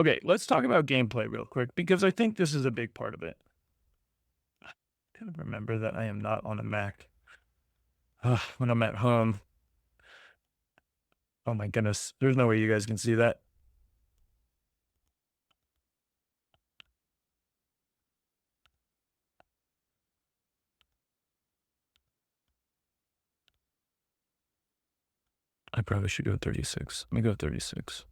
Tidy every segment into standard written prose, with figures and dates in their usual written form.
Okay, let's talk about gameplay real quick because I think this is a big part of it. Gotta remember that I am not on a Mac. When I'm at home. Oh my goodness. There's no way you guys can see that. I probably should go 36. Let me go 36.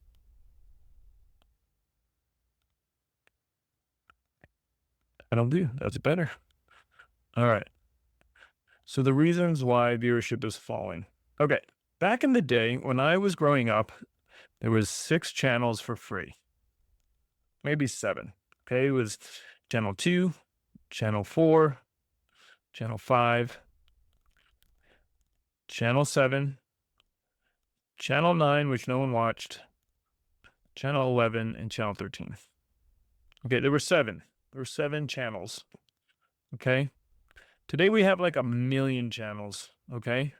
That'll do. That's better. All right. So the reasons why viewership is falling. Okay. Back in the day when I was growing up, there was 6 channels for free. Maybe 7. Okay. It was channel 2, channel 4, channel 5, channel 7, channel 9, which no one watched, channel 11, and channel 13. Okay, there were 7. There were 7 channels. Okay. Today we have like a million channels. Okay.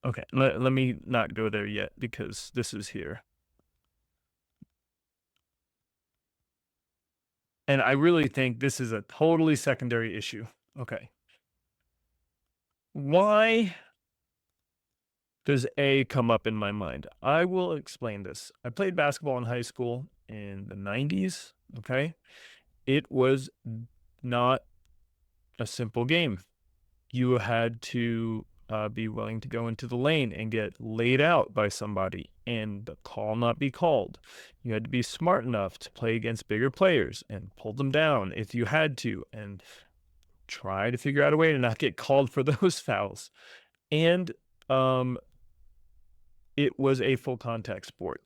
Okay. Let me not go there yet because this is here. And I really think this is a totally secondary issue. Okay. Why does A come up in my mind? I will explain this. I played basketball in high school in the 90s. Okay. It was not a simple game. You had to be willing to go into the lane and get laid out by somebody and the call not be called. You had to be smart enough to play against bigger players and pull them down if you had to and try to figure out a way to not get called for those fouls. And it was a full contact sport.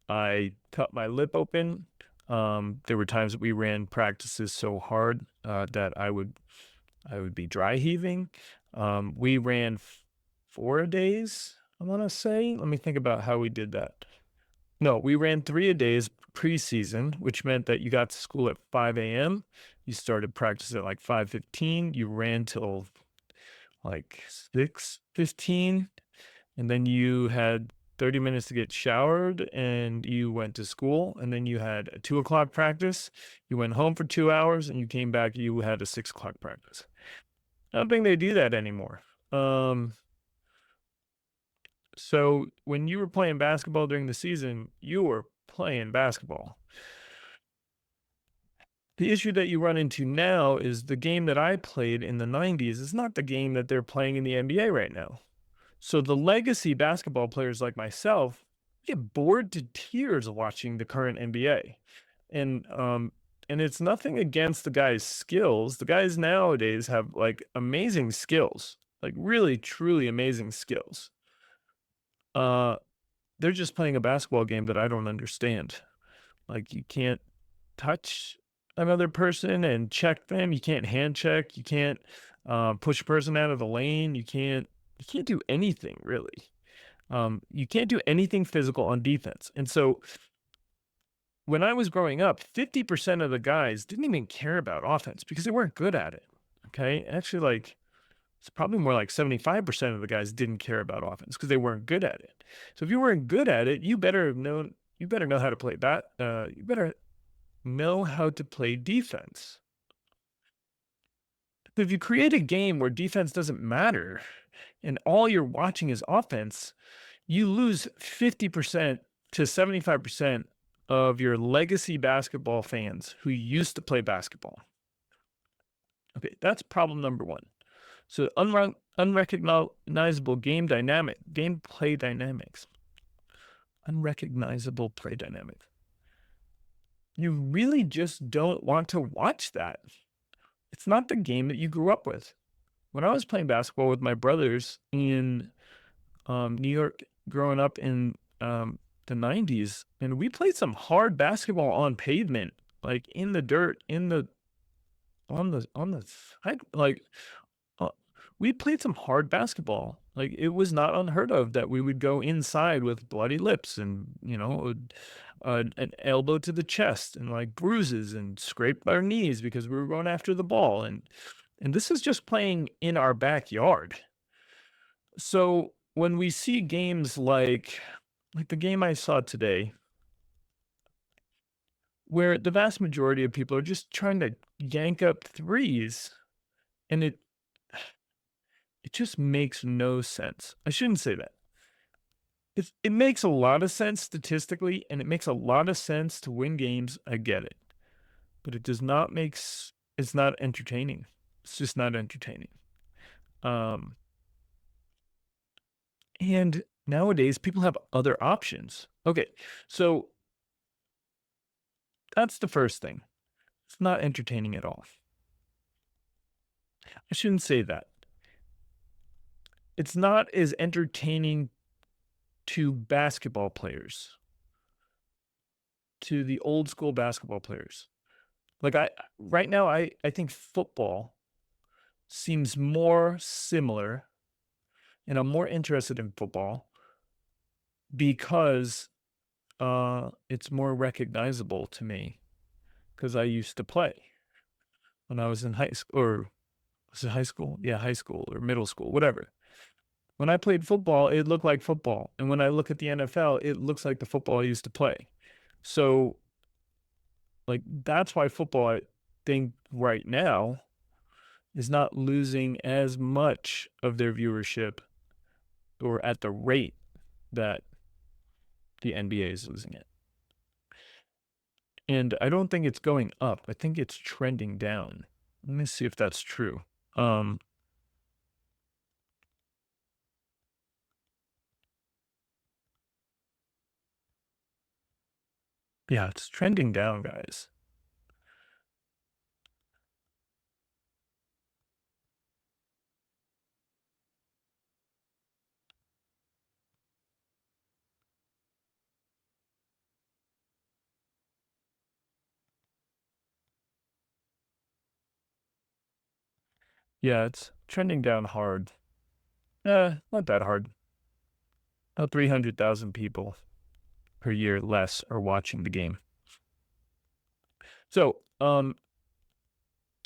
I cut my lip open. There were times that we ran practices so hard that I would be dry heaving. We ran 4 days, I want to say. Let me think about how we did that. No, we ran 3 a days preseason, which meant that you got to school at 5 a.m. You started practice at like 5:15. You ran till like 6:15, and then you had 30 minutes to get showered and you went to school, and then you had a 2 o'clock practice. You went home for 2 hours and you came back, you had a 6 o'clock practice. I don't think they do that anymore. So when you were playing basketball during the season, you were playing basketball. The issue that you run into now is the game that I played in the 90s is not the game that they're playing in the NBA right now. So the legacy basketball players like myself get bored to tears watching the current NBA. And it's nothing against the guy's skills. The guys nowadays have like amazing skills, like really truly amazing skills. Uh they're just playing a basketball game that I don't understand. Like you can't touch another person and check them. You can't hand check. You can't push a person out of the lane. You can't do anything really. You can't do anything physical on defense. And so when I was growing up, 50% of the guys didn't even care about offense because they weren't good at it. Okay. Actually, like it's probably more like 75% of the guys didn't care about offense because they weren't good at it. So if you weren't good at it, you better know how to play that. You better know how to play defense. If you create a game where defense doesn't matter and all you're watching is offense, you lose 50% to 75% of your legacy basketball fans who used to play basketball. Okay, that's problem number one. So unrecognizable gameplay dynamics. Unrecognizable play dynamics. You really just don't want to watch that. It's not the game that you grew up with. When I was playing basketball with my brothers in New York, growing up in the 90s, and we played some hard basketball on pavement, like in the dirt, on the side, like uh, we played some hard basketball. Like it was not unheard of that we would go inside with bloody lips and an elbow to the chest and like bruises and scraped our knees because we were going after the ball, and this is just playing in our backyard. So when we see games like the game I saw today, where the vast majority of people are just trying to yank up threes, and it just makes no sense. I shouldn't say that. It makes a lot of sense statistically, and it makes a lot of sense to win games. I get it, but it does not make. It's not entertaining. It's just not entertaining. Um, and nowadays people have other options. Okay, so that's the first thing. It's not entertaining at all. I shouldn't say that. It's not as entertaining to basketball players, to the old school basketball players. Like right now, I think football seems more similar, and I'm more interested in football because it's more recognizable to me because I used to play when I was in high school, or was it high school? Yeah, high school or middle school, whatever. When I played football, it looked like football. And when I look at the NFL, it looks like the football I used to play. So, like, that's why football, I think, right now is not losing as much of their viewership or at the rate that the NBA is losing it. And I don't think it's going up. I think it's trending down. Let me see if that's true. Yeah, it's trending down, guys. Yeah, it's trending down hard. Not that hard. About 300,000 people per year less are watching the game. So, the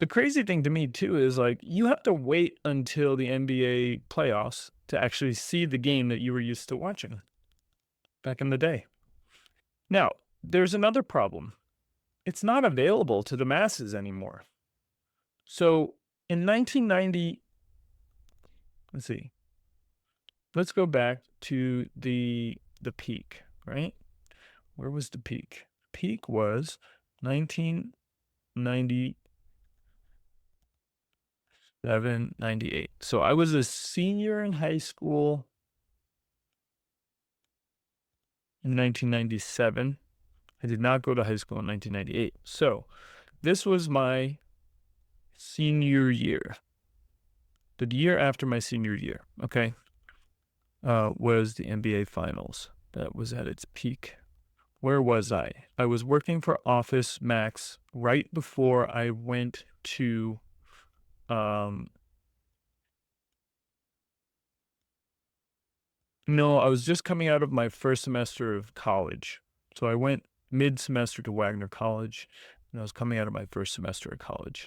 crazy thing to me too is like you have to wait until the NBA playoffs to actually see the game that you were used to watching back in the day. Now, there's another problem. It's not available to the masses anymore. So, in 1990, let's see. Let's go back to the peak, right? Where was the peak? Peak was 1997, 98. So I was a senior in high school in 1997. I did not go to high school in 1998. So this was my senior year. The year after my senior year, okay, was the NBA Finals. That was at its peak. Where was I? I was working for Office Max right before I went to no, I was just coming out of my first semester of college. So I went mid-semester to Wagner College, and I was coming out of my first semester of college.